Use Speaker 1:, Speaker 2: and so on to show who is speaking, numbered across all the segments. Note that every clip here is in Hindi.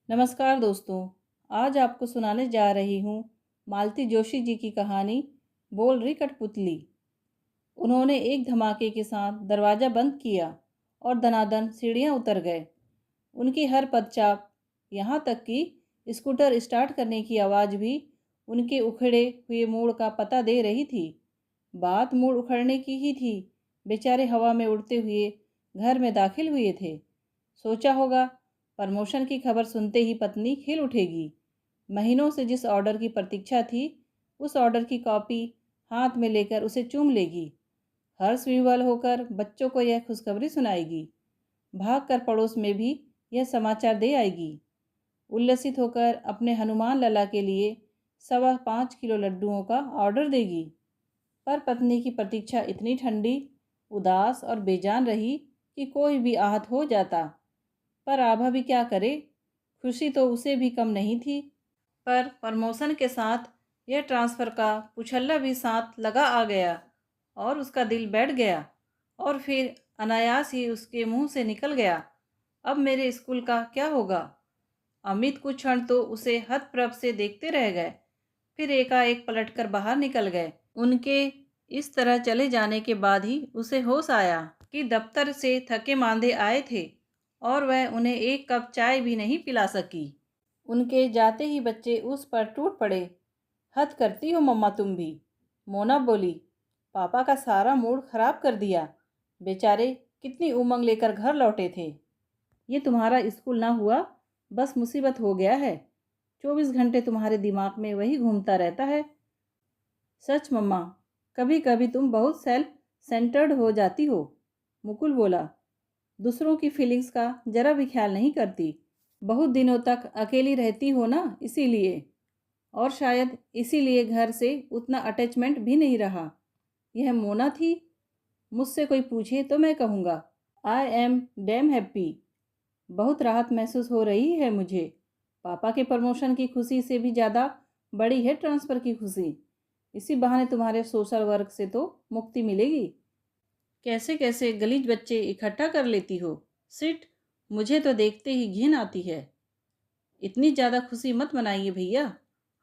Speaker 1: नमस्कार दोस्तों। आज आपको सुनाने जा रही हूँ मालती जोशी जी की कहानी बोल रही कठपुतली। उन्होंने एक धमाके के साथ दरवाज़ा बंद किया और दनादन सीढ़ियाँ उतर गए। उनकी हर पदचाप, यहाँ तक कि स्कूटर स्टार्ट करने की आवाज़ भी उनके उखड़े हुए मूड का पता दे रही थी। बात मूड उखड़ने की ही थी। बेचारे हवा में उड़ते हुए घर में दाखिल हुए थे। सोचा होगा प्रमोशन की खबर सुनते ही पत्नी खिल उठेगी। महीनों से जिस ऑर्डर की प्रतीक्षा थी, उस ऑर्डर की कॉपी हाथ में लेकर उसे चूम लेगी। हर्ष विह्वल होकर बच्चों को यह खुशखबरी सुनाएगी। भागकर पड़ोस में भी यह समाचार दे आएगी। उल्लसित होकर अपने हनुमान लला के लिए 5.25 किलो लड्डुओं का ऑर्डर देगी। पर पत्नी की प्रतीक्षा इतनी ठंडी, उदास और बेजान रही कि कोई भी आहत हो जाता। पर आभा भी क्या करे, खुशी तो उसे भी कम नहीं थी। पर प्रमोशन के साथ यह ट्रांसफ़र का पुछल्ला भी साथ लगा आ गया और उसका दिल बैठ गया और फिर अनायास ही उसके मुंह से निकल गया, अब मेरे स्कूल का क्या होगा। अमित कुछ क्षण तो उसे हतप्रभ से देखते रह गए, फिर एकाएक पलटकर बाहर निकल गए। उनके इस तरह चले जाने के बाद ही उसे होश आया कि दफ्तर से थके मांदे आए थे और वह उन्हें एक कप चाय भी नहीं पिला सकी। उनके जाते ही बच्चे उस पर टूट पड़े। हद करती हो मम्मा तुम भी, मोना बोली। पापा का सारा मूड खराब कर दिया। बेचारे कितनी उमंग लेकर घर लौटे थे। ये तुम्हारा स्कूल ना हुआ, बस मुसीबत हो गया है। 24 घंटे तुम्हारे दिमाग में वही घूमता रहता है। सच मम्मा, कभी कभी तुम बहुत सेल्फ सेंटर्ड हो जाती हो, मुकुल बोला। दूसरों की फीलिंग्स का जरा भी ख्याल नहीं करती। बहुत दिनों तक अकेली रहती हो ना, इसीलिए। और शायद इसीलिए घर से उतना अटैचमेंट भी नहीं रहा। यह मोना थी। मुझसे कोई पूछे तो मैं कहूँगा आई एम डैम हैप्पी। बहुत राहत महसूस हो रही है मुझे। पापा के प्रमोशन की खुशी से भी ज़्यादा बड़ी है ट्रांसफ़र की खुशी। इसी बहाने तुम्हारे सोशल वर्क से तो मुक्ति मिलेगी। कैसे कैसे गलीज बच्चे इकट्ठा कर लेती हो। सिट, मुझे तो देखते ही घिन आती है। इतनी ज़्यादा खुशी मत मनाइए भैया।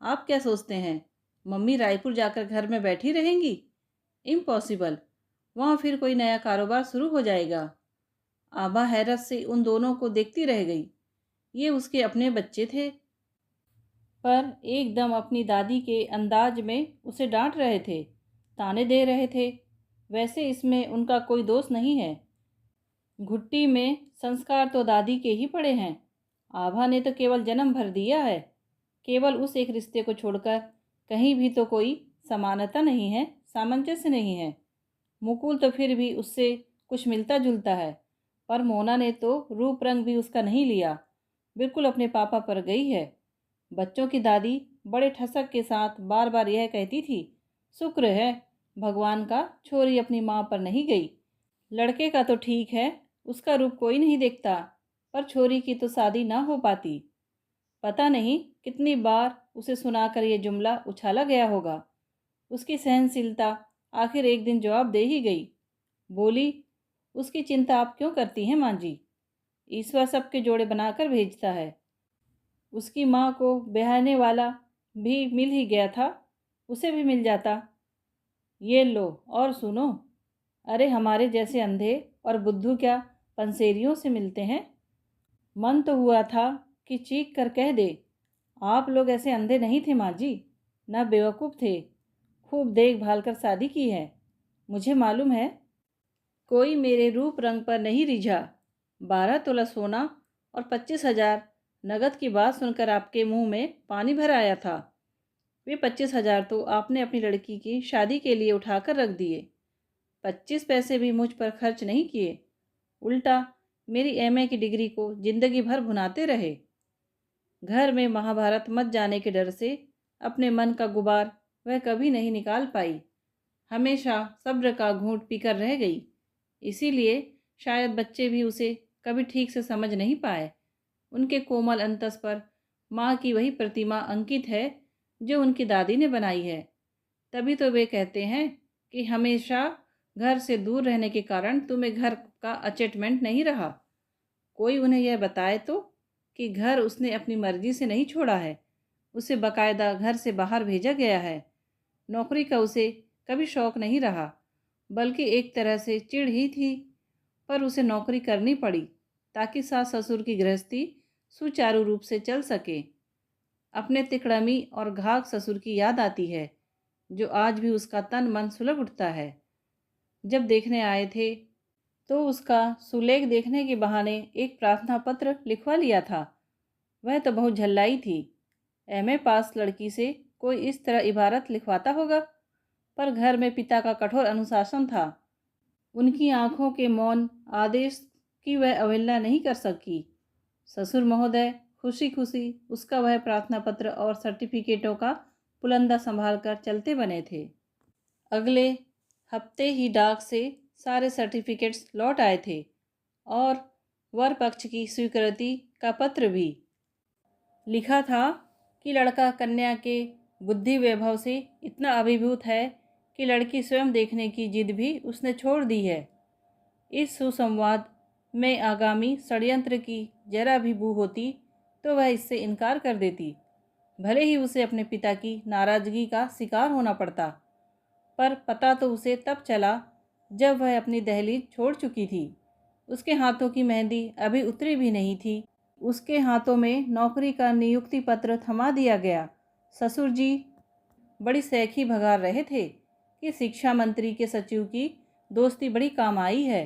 Speaker 1: आप क्या सोचते हैं मम्मी रायपुर जाकर घर में बैठी रहेंगी? इम्पॉसिबल। वहाँ फिर कोई नया कारोबार शुरू हो जाएगा। आभा हैरत से उन दोनों को देखती रह गई। ये उसके अपने बच्चे थे, पर एकदम अपनी दादी के अंदाज में उसे डांट रहे थे, ताने दे रहे थे। वैसे इसमें उनका कोई दोष नहीं है। घुट्टी में संस्कार तो दादी के ही पड़े हैं। आभा ने तो केवल जन्म भर दिया है। केवल उस एक रिश्ते को छोड़कर कहीं भी तो कोई समानता नहीं है, सामंजस्य नहीं है। मुकुल तो फिर भी उससे कुछ मिलता जुलता है, पर मोना ने तो रूप रंग भी उसका नहीं लिया, बिल्कुल अपने पापा पर गई है। बच्चों की दादी बड़े ठसक के साथ बार बार यह कहती थी, शुक्र है भगवान का छोरी अपनी माँ पर नहीं गई। लड़के का तो ठीक है, उसका रूप कोई नहीं देखता, पर छोरी की तो शादी ना हो पाती। पता नहीं कितनी बार उसे सुनाकर यह जुमला उछाला गया होगा। उसकी सहनशीलता आखिर एक दिन जवाब दे ही गई। बोली, उसकी चिंता आप क्यों करती हैं माँ जी? ईश्वर सबके जोड़े बनाकर भेजता है। उसकी माँ को ब्याहने वाला भी मिल ही गया था, उसे भी मिल जाता। ये लो और सुनो। अरे हमारे जैसे अंधे और बुद्धू क्या पंसेरियों से मिलते हैं? मन तो हुआ था कि चीख कर कह दे, आप लोग ऐसे अंधे नहीं थे माँ जी, ना बेवकूफ़ थे। खूब देखभाल कर शादी की है। मुझे मालूम है कोई मेरे रूप रंग पर नहीं रिझा। 12 तोला सोना और 25,000 नगद की बात सुनकर आपके मुंह में पानी भर आया था। वे 25,000 तो आपने अपनी लड़की की शादी के लिए उठाकर रख दिए। 25 पैसे भी मुझ पर खर्च नहीं किए। उल्टा मेरी एमए की डिग्री को जिंदगी भर भुनाते रहे। घर में महाभारत मच जाने के डर से अपने मन का गुबार वह कभी नहीं निकाल पाई। हमेशा सब्र का घूंट पीकर रह गई। इसीलिए शायद बच्चे भी उसे कभी ठीक से समझ नहीं पाए। उनके कोमल अंतस पर माँ की वही प्रतिमा अंकित है जो उनकी दादी ने बनाई है। तभी तो वे कहते हैं कि हमेशा घर से दूर रहने के कारण तुम्हें घर का अटैचमेंट नहीं रहा। कोई उन्हें यह बताए तो। कि घर उसने अपनी मर्जी से नहीं छोड़ा है, उसे बाकायदा घर से बाहर भेजा गया है। नौकरी का उसे कभी शौक नहीं रहा, बल्कि एक तरह से चिढ़ ही थी, पर उसे नौकरी करनी पड़ी ताकि सास ससुर की गृहस्थी सुचारू रूप से चल सके। अपने तिकड़मी और घाघ ससुर की याद आती है, जो आज भी उसका तन मन सुलग उठता है। जब देखने आए थे तो उसका सुलेख देखने के बहाने एक प्रार्थना पत्र लिखवा लिया था। वह तो बहुत झल्लाई थी। एमए पास लड़की से कोई इस तरह इबारत लिखवाता होगा, पर घर में पिता का कठोर अनुशासन था। उनकी आंखों के मौन आदेश की वह अवहेलना नहीं कर सकी। ससुर महोदय खुशी खुशी उसका वह प्रार्थना पत्र और सर्टिफिकेटों का पुलंदा संभाल कर चलते बने थे। अगले हफ्ते ही डाक से सारे सर्टिफिकेट्स लौट आए थे और वर पक्ष की स्वीकृति का पत्र भी। लिखा था कि लड़का कन्या के बुद्धि वैभव से इतना अभिभूत है कि लड़की स्वयं देखने की जिद भी उसने छोड़ दी है। इस सुसंवाद में आगामी षड्यंत्र की जरा भी बू होती तो वह इससे इनकार कर देती, भले ही उसे अपने पिता की नाराज़गी का शिकार होना पड़ता। पर पता तो उसे तब चला जब वह अपनी दहलीज छोड़ चुकी थी। उसके हाथों की मेहंदी अभी उतरी भी नहीं थी। उसके हाथों में नौकरी का नियुक्ति पत्र थमा दिया गया। ससुर जी बड़ी सैखी भगार रहे थे कि शिक्षा मंत्री के सचिव की दोस्ती बड़ी काम आई है।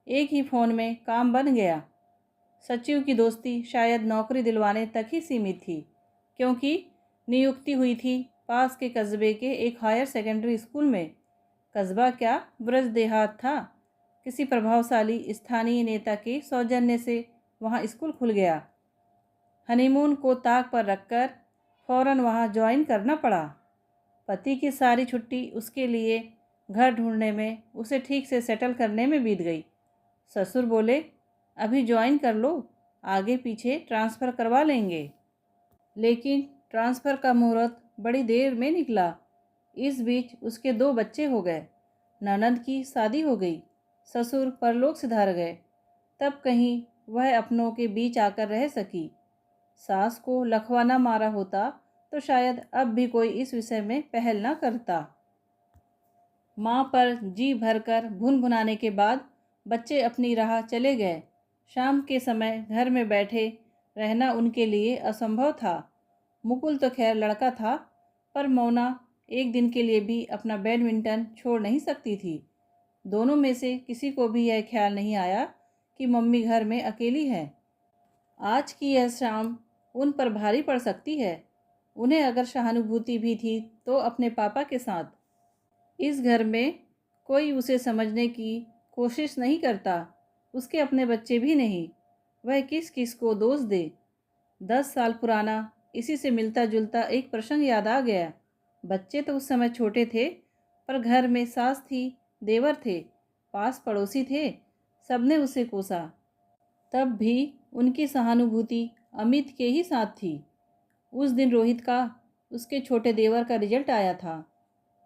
Speaker 1: एक ही फ़ोन में काम बन गया। सचिव की दोस्ती शायद नौकरी दिलवाने तक ही सीमित थी, क्योंकि नियुक्ति हुई थी पास के कस्बे के एक हायर सेकेंडरी स्कूल में। कस्बा क्या, ब्रज देहात था। किसी प्रभावशाली स्थानीय नेता के सौजन्य से वहाँ स्कूल खुल गया। हनीमून को ताक पर रखकर फौरन वहाँ ज्वाइन करना पड़ा। पति की सारी छुट्टी उसके लिए घर ढूंढने में, उसे ठीक से सेटल करने में बीत गई। ससुर बोले, अभी ज्वाइन कर लो, आगे पीछे ट्रांसफ़र करवा लेंगे। लेकिन ट्रांसफ़र का मुहूर्त बड़ी देर में निकला। इस बीच उसके 2 बच्चे हो गए। ननद की शादी हो गई। ससुर परलोक सिधार गए। तब कहीं वह अपनों के बीच आकर रह सकी। सास को लखवा न मारा होता तो शायद अब भी कोई इस विषय में पहल न करता। माँ पर जी भरकर भुनभुनाने के बाद बच्चे अपनी राह चले गए। शाम के समय घर में बैठे रहना उनके लिए असंभव था। मुकुल तो खैर लड़का था, पर मोना एक दिन के लिए भी अपना बैडमिंटन छोड़ नहीं सकती थी। दोनों में से किसी को भी यह ख्याल नहीं आया कि मम्मी घर में अकेली है। आज की यह शाम उन पर भारी पड़ सकती है। उन्हें अगर सहानुभूति भी थी तो अपने पापा के साथ। इस घर में कोई उसे समझने की कोशिश नहीं करता, उसके अपने बच्चे भी नहीं। वह किस किस को दोष दे। 10 साल पुराना इसी से मिलता जुलता एक प्रसंग याद आ गया। बच्चे तो उस समय छोटे थे, पर घर में सास थी, देवर थे, पास पड़ोसी थे, सबने उसे कोसा। तब भी उनकी सहानुभूति अमित के ही साथ थी। उस दिन रोहित का, उसके छोटे देवर का रिजल्ट आया था।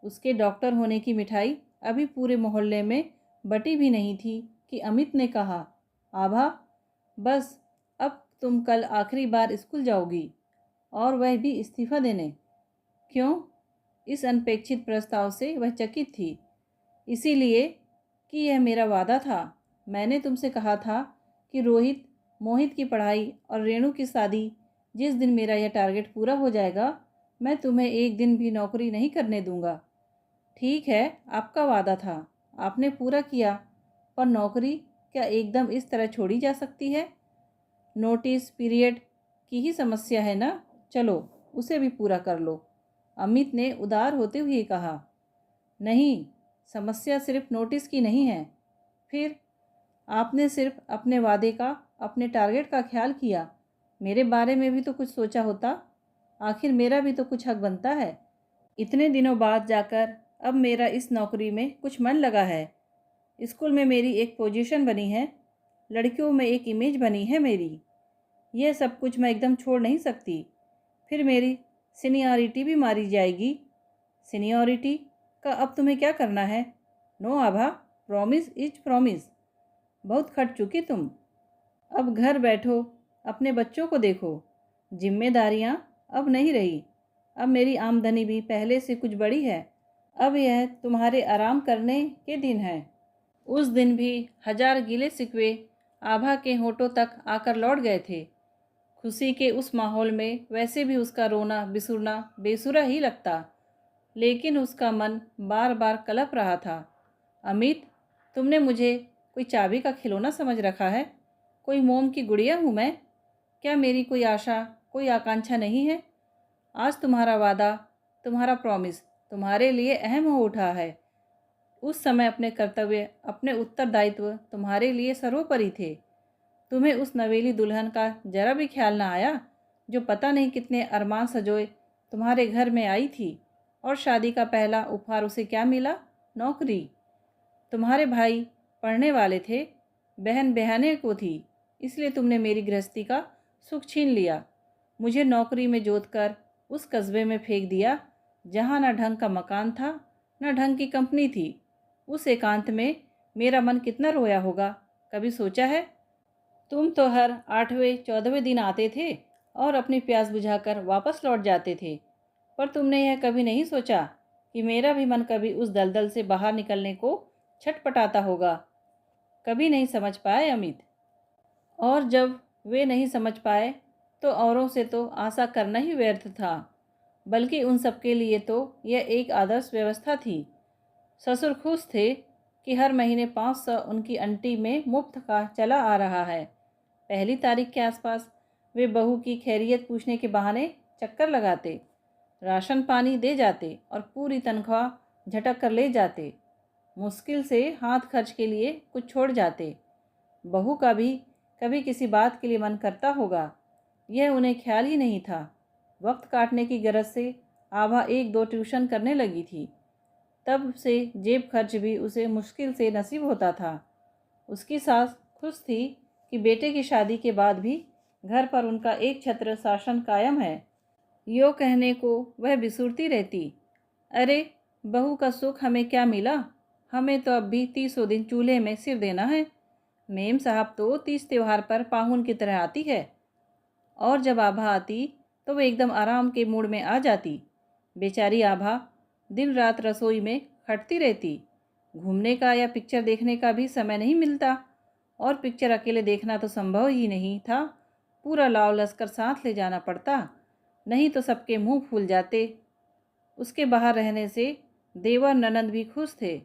Speaker 1: उसके डॉक्टर होने की मिठाई अभी पूरे मोहल्ले में बटी भी नहीं थी कि अमित ने कहा, आभा, बस अब तुम कल आखिरी बार स्कूल जाओगी, और वह भी इस्तीफ़ा देने। क्यों? इस अनपेक्षित प्रस्ताव से वह चकित थी। इसीलिए कि यह मेरा वादा था। मैंने तुमसे कहा था कि रोहित, मोहित की पढ़ाई और रेणु की शादी, जिस दिन मेरा यह टारगेट पूरा हो जाएगा, मैं तुम्हें एक दिन भी नौकरी नहीं करने दूंगा। ठीक है, आपका वादा था, आपने पूरा किया, पर नौकरी क्या एकदम इस तरह छोड़ी जा सकती है? नोटिस पीरियड की ही समस्या है ना, चलो उसे भी पूरा कर लो, अमित ने उदार होते हुए कहा। नहीं, समस्या सिर्फ नोटिस की नहीं है। फिर? आपने सिर्फ अपने वादे का, अपने टारगेट का ख्याल किया। मेरे बारे में भी तो कुछ सोचा होता। आखिर मेरा भी तो कुछ हक बनता है। इतने दिनों बाद जाकर अब मेरा इस नौकरी में कुछ मन लगा है। स्कूल में मेरी एक पोजीशन बनी है, लड़कियों में एक इमेज बनी है मेरी। यह सब कुछ मैं एकदम छोड़ नहीं सकती। फिर मेरी सीनियरिटी भी मारी जाएगी। सीनियरिटी का अब तुम्हें क्या करना है? No Abha, promise is promise. बहुत खट चुकी तुम। अब घर बैठो, अपने बच्चों को देखो। जिम्मेदारियां अब नहीं रही। अब मेरी आमदनी भी पहले से कुछ बड़ी है। अब यह तुम्हारे आराम करने के दिन है। उस दिन भी हजार गिले शिकवे आभा के होठों तक आकर लौट गए थे। खुशी के उस माहौल में वैसे भी उसका रोना बिसुरना बेसुरा ही लगता, लेकिन उसका मन बार बार कलप रहा था। अमित, तुमने मुझे कोई चाबी का खिलौना समझ रखा है? कोई मोम की गुड़िया हूँ मैं? क्या मेरी कोई आशा, कोई आकांक्षा नहीं है? आज तुम्हारा वादा, तुम्हारा प्रॉमिस तुम्हारे लिए अहम हो उठा है। उस समय अपने कर्तव्य, अपने उत्तरदायित्व तुम्हारे लिए सर्वोपरि थे। तुम्हें उस नवेली दुल्हन का जरा भी ख्याल ना आया जो पता नहीं कितने अरमान सजोए तुम्हारे घर में आई थी, और शादी का पहला उपहार उसे क्या मिला? नौकरी। तुम्हारे भाई पढ़ने वाले थे, बहन बहने को थी, इसलिए तुमने मेरी गृहस्थी का सुख छीन लिया। मुझे नौकरी में जोत कर उस कस्बे में फेंक दिया जहाँ न ढंग का मकान था, न ढंग की कंपनी थी। उस एकांत में मेरा मन कितना रोया होगा, कभी सोचा है? तुम तो हर 8वें 14वें दिन आते थे और अपनी प्यास बुझाकर वापस लौट जाते थे, पर तुमने यह कभी नहीं सोचा कि मेरा भी मन कभी उस दलदल से बाहर निकलने को छटपटाता होगा। कभी नहीं समझ पाए अमित। और जब वे नहीं समझ पाए तो औरों से तो आशा करना ही व्यर्थ था, बल्कि उन सबके लिए तो यह एक आदर्श व्यवस्था थी। ससुर खुश थे कि हर महीने 500 उनकी अंटी में मुफ्त का चला आ रहा है। पहली तारीख के आसपास वे बहू की खैरियत पूछने के बहाने चक्कर लगाते, राशन पानी दे जाते और पूरी तनख्वाह झटक कर ले जाते। मुश्किल से हाथ खर्च के लिए कुछ छोड़ जाते। बहू का भी कभी किसी बात के लिए मन करता होगा, यह उन्हें ख्याल ही नहीं था। वक्त काटने की गरज से आभा 1-2 ट्यूशन करने लगी थी। तब से जेब खर्च भी उसे मुश्किल से नसीब होता था। उसकी सास खुश थी कि बेटे की शादी के बाद भी घर पर उनका एक छत्र शासन कायम है। यो कहने को वह बिसुरती रहती, अरे बहू का सुख हमें क्या मिला, हमें तो अब भी 30 दिन चूल्हे में सिर देना है। मेम साहब तो 30 त्योहार पर पाहुन की तरह आती है, और जब आभा आती तो वो एकदम आराम के मूड में आ जाती। बेचारी आभा दिन रात रसोई में खटती रहती। घूमने का या पिक्चर देखने का भी समय नहीं मिलता, और पिक्चर अकेले देखना तो संभव ही नहीं था। पूरा लाव लश्कर साथ ले जाना पड़ता, नहीं तो सबके मुंह फूल जाते। उसके बाहर रहने से देवर ननंद भी खुश थे।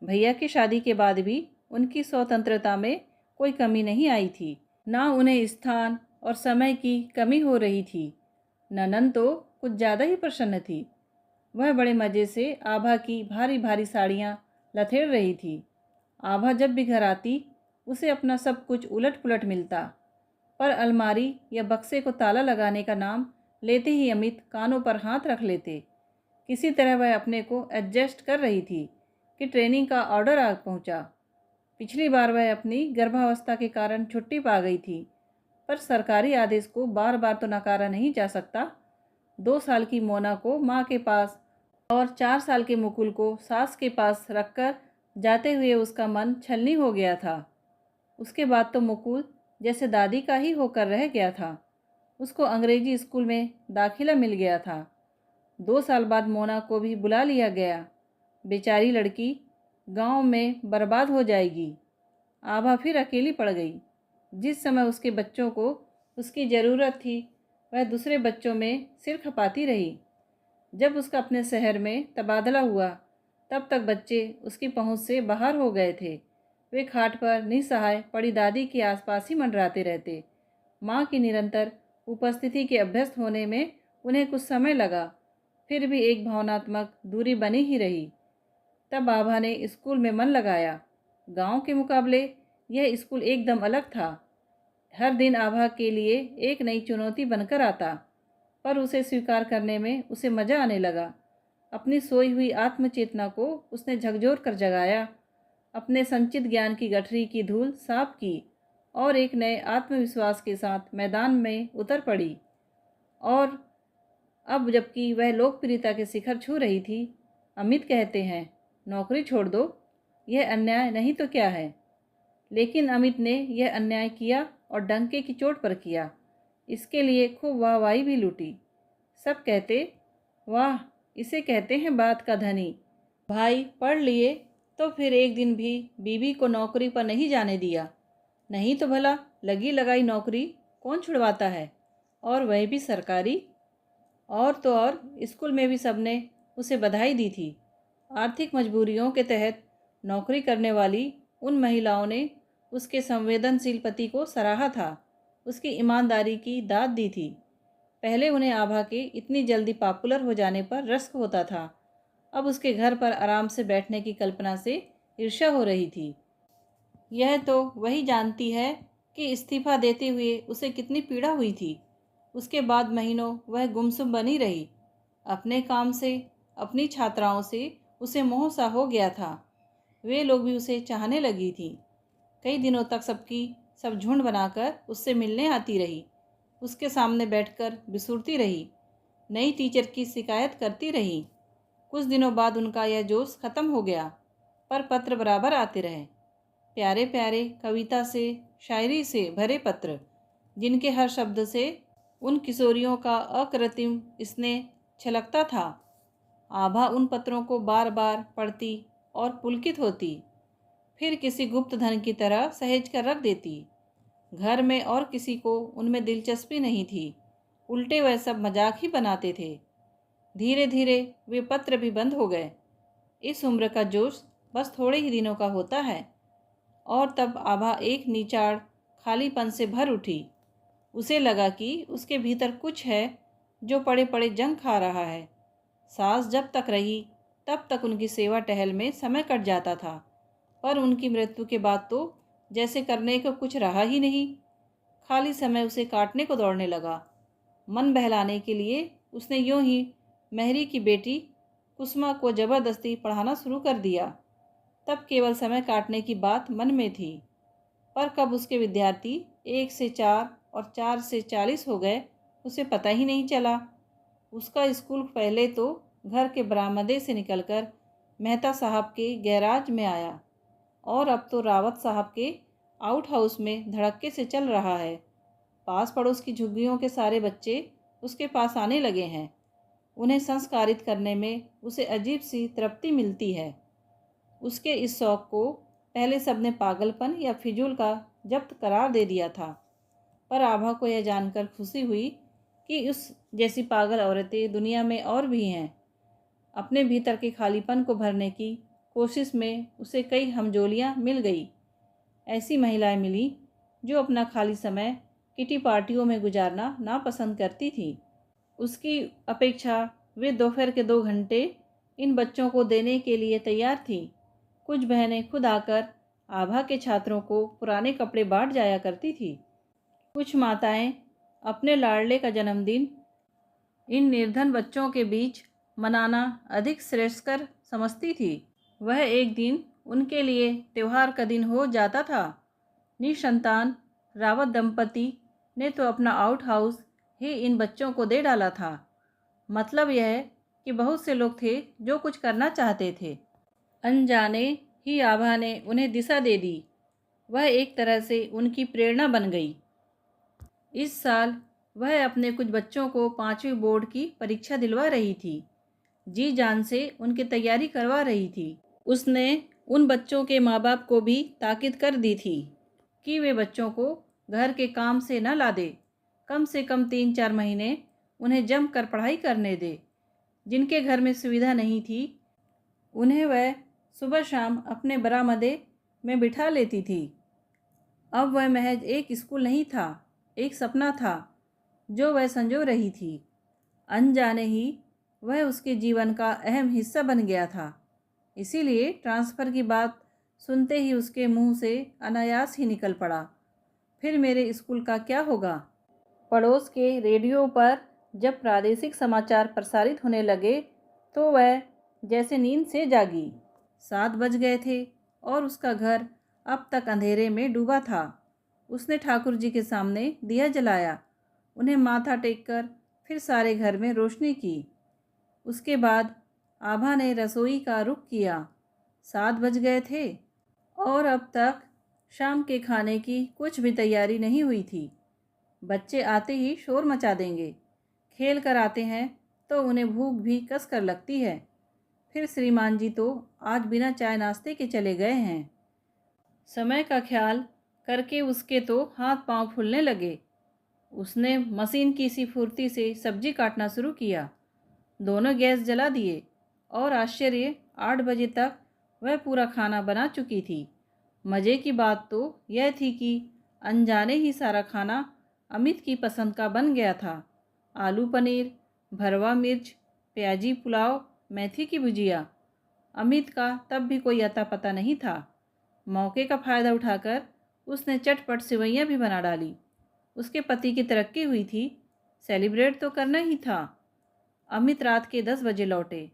Speaker 1: भैया की शादी के बाद भी उनकी स्वतंत्रता में कोई कमी नहीं आई थी, ना उन्हें स्थान और समय की कमी हो रही थी। ननंद तो कुछ ज़्यादा ही प्रसन्न थी। वह बड़े मज़े से आभा की भारी भारी साड़ियाँ लथेड़ रही थी। आभा जब भी घर आती उसे अपना सब कुछ उलट पुलट मिलता, पर अलमारी या बक्से को ताला लगाने का नाम लेते ही अमित कानों पर हाथ रख लेते। किसी तरह वह अपने को एडजस्ट कर रही थी कि ट्रेनिंग का ऑर्डर आ पहुंचा। पिछली बार वह अपनी गर्भावस्था के कारण छुट्टी पा गई थी, पर सरकारी आदेश को बार बार तो नकारा नहीं जा सकता। 2 साल की मोना को माँ के पास और 4 साल के मुकुल को सास के पास रखकर जाते हुए उसका मन छलनी हो गया था। उसके बाद तो मुकुल जैसे दादी का ही होकर रह गया था। उसको अंग्रेजी स्कूल में दाखिला मिल गया था। 2 साल बाद मोना को भी बुला लिया गया। बेचारी लड़की गांव में बर्बाद हो जाएगी। आभा फिर अकेली पड़ गई। जिस समय उसके बच्चों को उसकी ज़रूरत थी, वह दूसरे बच्चों में सिर खपाती रही। जब उसका अपने शहर में तबादला हुआ, तब तक बच्चे उसकी पहुंच से बाहर हो गए थे। वे खाट पर निसहाय पड़ी दादी के आसपास ही मंडराते रहते। माँ की निरंतर उपस्थिति के अभ्यस्त होने में उन्हें कुछ समय लगा, फिर भी एक भावनात्मक दूरी बनी ही रही। तब आभा ने स्कूल में मन लगाया। गांव के मुकाबले यह स्कूल एकदम अलग था। हर दिन आभा के लिए एक नई चुनौती बनकर आता, पर उसे स्वीकार करने में उसे मज़ा आने लगा। अपनी सोई हुई आत्मचेतना को उसने झकझोर कर जगाया, अपने संचित ज्ञान की गठरी की धूल साफ की और एक नए आत्मविश्वास के साथ मैदान में उतर पड़ी। और अब जबकि वह लोकप्रियता के शिखर छू रही थी, अमित कहते हैं नौकरी छोड़ दो, यह अन्याय नहीं तो क्या है। लेकिन अमित ने यह अन्याय किया और डंके की चोट पर किया। इसके लिए खूब वाहवाही भी लूटी। सब कहते, वाह, इसे कहते हैं बात का धनी। भाई पढ़ लिए तो फिर एक दिन भी बीवी को नौकरी पर नहीं जाने दिया। नहीं तो भला लगी लगाई नौकरी कौन छुड़वाता है, और वह भी सरकारी। और तो और स्कूल में भी सबने उसे बधाई दी थी। आर्थिक मजबूरियों के तहत नौकरी करने वाली उन महिलाओं ने उसके संवेदनशील पति को सराहा था, उसकी ईमानदारी की दाद दी थी। पहले उन्हें आभा के इतनी जल्दी पॉपुलर हो जाने पर रश्क होता था, अब उसके घर पर आराम से बैठने की कल्पना से ईर्ष्या हो रही थी। यह तो वही जानती है कि इस्तीफा देते हुए उसे कितनी पीड़ा हुई थी। उसके बाद महीनों वह गुमसुम बनी रही। अपने काम से, अपनी छात्राओं से उसे मोह सा हो गया था। वे लोग भी उसे चाहने लगी थी। कई दिनों तक सब झुंड बनाकर उससे मिलने आती रही। उसके सामने बैठकर बिसुरती रही। नई टीचर की शिकायत करती रही। कुछ दिनों बाद उनका यह जोश खत्म हो गया, पर पत्र बराबर आते रहे। प्यारे प्यारे कविता से, शायरी से भरे पत्र, जिनके हर शब्द से उन किशोरियों का अकृत्रिम स्नेह छलकता था। आभा उन पत्रों को बार बार पढ़ती और पुलकित होती, फिर किसी गुप्त धन की तरह सहेज कर रख देती। घर में और किसी को उनमें दिलचस्पी नहीं थी, उल्टे वह सब मजाक ही बनाते थे। धीरे धीरे वे पत्र भी बंद हो गए। इस उम्र का जोश बस थोड़े ही दिनों का होता है, और तब आभा एक निचाड़ खालीपन से भर उठी। उसे लगा कि उसके भीतर कुछ है जो पड़े पड़े जंग खा रहा है। सास जब तक रही तब तक उनकी सेवा टहल में समय कट जाता था, पर उनकी मृत्यु के बाद तो जैसे करने को कुछ रहा ही नहीं। खाली समय उसे काटने को दौड़ने लगा। मन बहलाने के लिए उसने यूं ही मेहरी की बेटी कुसुमा को ज़बरदस्ती पढ़ाना शुरू कर दिया। तब केवल समय काटने की बात मन में थी, पर कब उसके विद्यार्थी 1 से 4 और 4 से 40 हो गए उसे पता ही नहीं चला। उसका स्कूल पहले तो घर के बरामदे से निकलकर मेहता साहब के गैराज में आया, और अब तो रावत साहब के आउट हाउस में धड़क्के से चल रहा है। पास पड़ोस की झुग्गियों के सारे बच्चे उसके पास आने लगे हैं। उन्हें संस्कारित करने में उसे अजीब सी तृप्ति मिलती है। उसके इस शौक़ को पहले सबने पागलपन या फिजूल का जब्त करार दे दिया था, पर आभा को यह जानकर खुशी हुई कि उस जैसी पागल औरतें दुनिया में और भी हैं। अपने भीतर के खालीपन को भरने की कोशिश में उसे कई हमजोलियाँ मिल गई। ऐसी महिलाएं मिली जो अपना खाली समय किटी पार्टियों में गुजारना नापसंद करती थी। उसकी अपेक्षा वे दोपहर के 2 घंटे इन बच्चों को देने के लिए तैयार थीं। कुछ बहनें खुद आकर आभा के छात्रों को पुराने कपड़े बांट जाया करती थी। कुछ माताएं अपने लाडले का जन्मदिन इन निर्धन बच्चों के बीच मनाना अधिक श्रेयस्कर समझती थी। वह एक दिन उनके लिए त्योहार का दिन हो जाता था। निसंतान रावत दंपति ने तो अपना आउट हाउस ही इन बच्चों को दे डाला था। मतलब यह कि बहुत से लोग थे जो कुछ करना चाहते थे। अनजाने ही आभा ने उन्हें दिशा दे दी। वह एक तरह से उनकी प्रेरणा बन गई। इस साल वह अपने कुछ बच्चों को 5वीं बोर्ड की परीक्षा दिलवा रही थी। जी जान से उनकी तैयारी करवा रही थी। उसने उन बच्चों के माँ बाप को भी ताकीद कर दी थी कि वे बच्चों को घर के काम से न ला दे, कम से कम 3-4 महीने उन्हें जम कर पढ़ाई करने दे। जिनके घर में सुविधा नहीं थी उन्हें वह सुबह शाम अपने बरामदे में बिठा लेती थी। अब वह महज एक स्कूल नहीं था, एक सपना था जो वह संजो रही थी। अनजाने ही वह उसके जीवन का अहम हिस्सा बन गया था। इसीलिए ट्रांसफ़र की बात सुनते ही उसके मुंह से अनायास ही निकल पड़ा, फिर मेरे स्कूल का क्या होगा। पड़ोस के रेडियो पर जब प्रादेशिक समाचार प्रसारित होने लगे तो वह जैसे नींद से जागी। 7 बज गए थे और उसका घर अब तक अंधेरे में डूबा था। उसने ठाकुर जी के सामने दिया जलाया, उन्हें माथा टेककर फिर सारे घर में रोशनी की। उसके बाद आभा ने रसोई का रुख किया। 7 बज गए थे और अब तक शाम के खाने की कुछ भी तैयारी नहीं हुई थी। बच्चे आते ही शोर मचा देंगे। खेल कर आते हैं तो उन्हें भूख भी कस कर लगती है। फिर श्रीमान जी तो आज बिना चाय नाश्ते के चले गए हैं। समय का ख्याल करके उसके तो हाथ पांव फूलने लगे। उसने मशीन की सी फुर्ती से सब्जी काटना शुरू किया। दोनों गैस जला दिए और आश्चर्य 8 बजे तक वह पूरा खाना बना चुकी थी। मज़े की बात तो यह थी कि अनजाने ही सारा खाना अमित की पसंद का बन गया था। आलू पनीर, भरवा मिर्च, प्याजी पुलाव, मेथी की भुजिया। अमित का तब भी कोई अता पता नहीं था। मौके का फ़ायदा उठाकर उसने चटपट सेवइयाँ भी बना डाली। उसके पति की तरक्की हुई थी, सेलिब्रेट तो करना ही था। अमित रात के 10 बजे लौटे।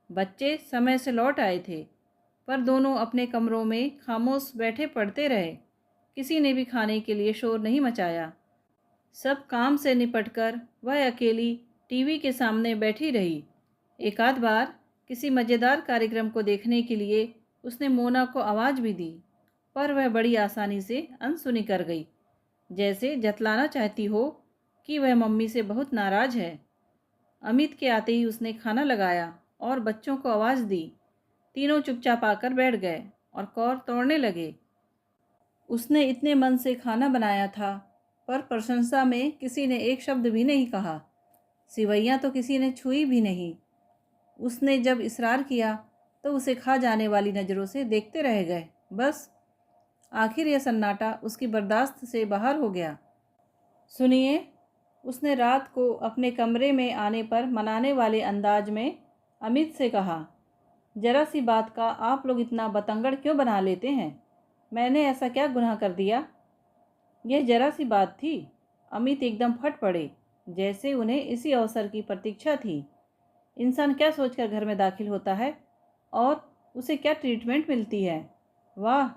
Speaker 1: बच्चे समय से लौट आए थे, पर दोनों अपने कमरों में खामोश बैठे पढ़ते रहे। किसी ने भी खाने के लिए शोर नहीं मचाया। सब काम से निपटकर वह अकेली टीवी के सामने बैठी रही। एक आध बार किसी मज़ेदार कार्यक्रम को देखने के लिए उसने मोना को आवाज़ भी दी, पर वह बड़ी आसानी से अनसुनी कर गई, जैसे जतलाना चाहती हो कि वह मम्मी से बहुत नाराज़ है। अमित के आते ही उसने खाना लगाया और बच्चों को आवाज़ दी। तीनों चुपचाप आकर बैठ गए और कौर तोड़ने लगे। उसने इतने मन से खाना बनाया था, पर प्रशंसा में किसी ने एक शब्द भी नहीं कहा। सिवैयाँ तो किसी ने छुई भी नहीं। उसने जब इसरार किया तो उसे खा जाने वाली नज़रों से देखते रह गए। बस आखिर यह सन्नाटा उसकी बर्दाश्त से बाहर हो गया। सुनिए, उसने रात को अपने कमरे में आने पर मनाने वाले अंदाज में अमित से कहा, जरा सी बात का आप लोग इतना बतंगड़ क्यों बना लेते हैं? मैंने ऐसा क्या गुनाह कर दिया? यह जरा सी बात थी। अमित एकदम फट पड़े, जैसे उन्हें इसी अवसर की प्रतीक्षा थी। इंसान क्या सोचकर घर में दाखिल होता है और उसे क्या ट्रीटमेंट मिलती है? वाह,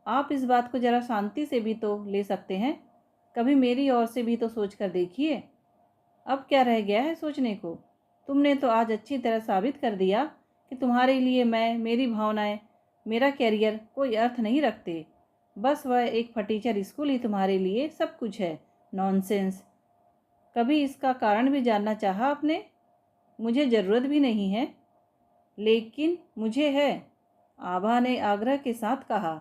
Speaker 1: आप इस बात को ज़रा शांति से भी तो ले सकते हैं। कभी मेरी ओर से भी तो सोच कर देखिए। अब क्या रह गया है सोचने को? तुमने तो आज अच्छी तरह साबित कर दिया कि तुम्हारे लिए मैं, मेरी भावनाएं, मेरा कैरियर कोई अर्थ नहीं रखते। बस वह एक फटीचर स्कूल ही तुम्हारे लिए सब कुछ है। नॉनसेंस। कभी इसका कारण भी जानना चाहा आपने? मुझे ज़रूरत भी नहीं है, लेकिन मुझे है, आभा ने आग्रह के साथ कहा।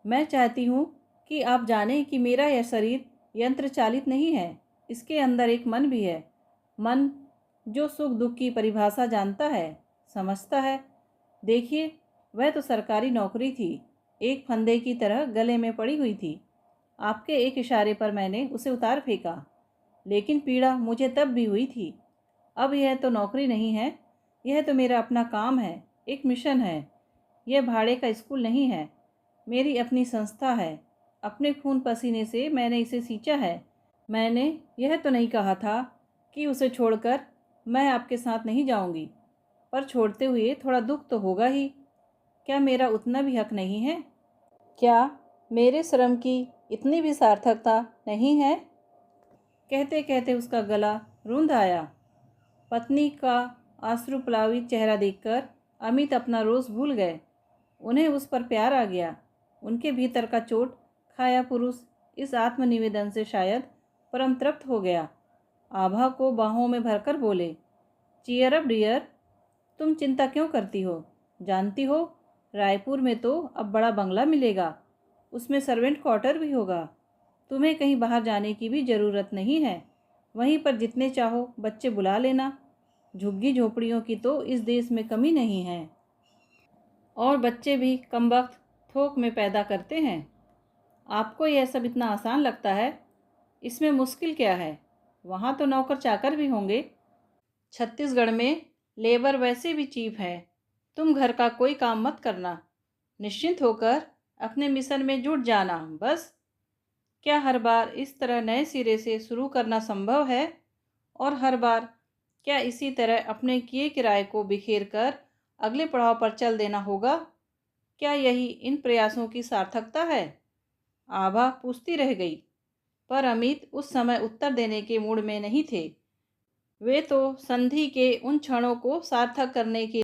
Speaker 1: मैं चाहती हूँ कि आप जानें कि मेरा यह शरीर यंत्र चालित नहीं है। इसके अंदर एक मन भी है। मन जो सुख दुख की परिभाषा जानता है, समझता है। देखिए, वह तो सरकारी नौकरी थी, एक फंदे की तरह गले में पड़ी हुई थी। आपके एक इशारे पर मैंने उसे उतार फेंका, लेकिन पीड़ा मुझे तब भी हुई थी। अब यह तो नौकरी नहीं है, यह तो मेरा अपना काम है, एक मिशन है। यह भाड़े का स्कूल नहीं है, मेरी अपनी संस्था है। अपने खून पसीने से मैंने इसे सींचा है। मैंने यह तो नहीं कहा था कि उसे छोड़कर मैं आपके साथ नहीं जाऊंगी, पर छोड़ते हुए थोड़ा दुख तो होगा ही। क्या मेरा उतना भी हक नहीं है? क्या मेरे श्रम की इतनी भी सार्थकता नहीं है? कहते कहते उसका गला रूंध आया। पत्नी का आश्रुप्लावित चेहरा देखकर अमित अपना रोष भूल गए। उन्हें उस पर प्यार आ गया। उनके भीतर का चोट खाया पुरुष इस आत्मनिवेदन से शायद परम तृप्त हो गया। आभा को बाहों में भरकर बोले, चीयर अप डियर, तुम चिंता क्यों करती हो? जानती हो, रायपुर में तो अब बड़ा बंगला मिलेगा, उसमें सर्वेंट क्वार्टर भी होगा। तुम्हें कहीं बाहर जाने की भी ज़रूरत नहीं है। वहीं पर जितने चाहो बच्चे बुला लेना। झुग्गी झोपड़ियों की तो इस देश में कमी नहीं है, और बच्चे भी कमबख्त थोक में पैदा करते हैं। आपको यह सब इतना आसान लगता है, इसमें मुश्किल क्या है? वहाँ तो नौकर चाकर भी होंगे। छत्तीसगढ़ में लेबर वैसे भी चीप है। तुम घर का कोई काम मत करना, निश्चिंत होकर अपने मिशन में जुट जाना बस। क्या हर बार इस तरह नए सिरे से शुरू करना संभव है? और हर बार क्या इसी तरह अपने किए किराए को बिखेर कर अगले पड़ाव पर चल देना होगा? क्या यही इन प्रयासों की सार्थकता है? आभा पूछती रह गई, पर अमित उस समय उत्तर देने के मूड में नहीं थे। वे तो संधि के उन क्षणों को सार्थक करने के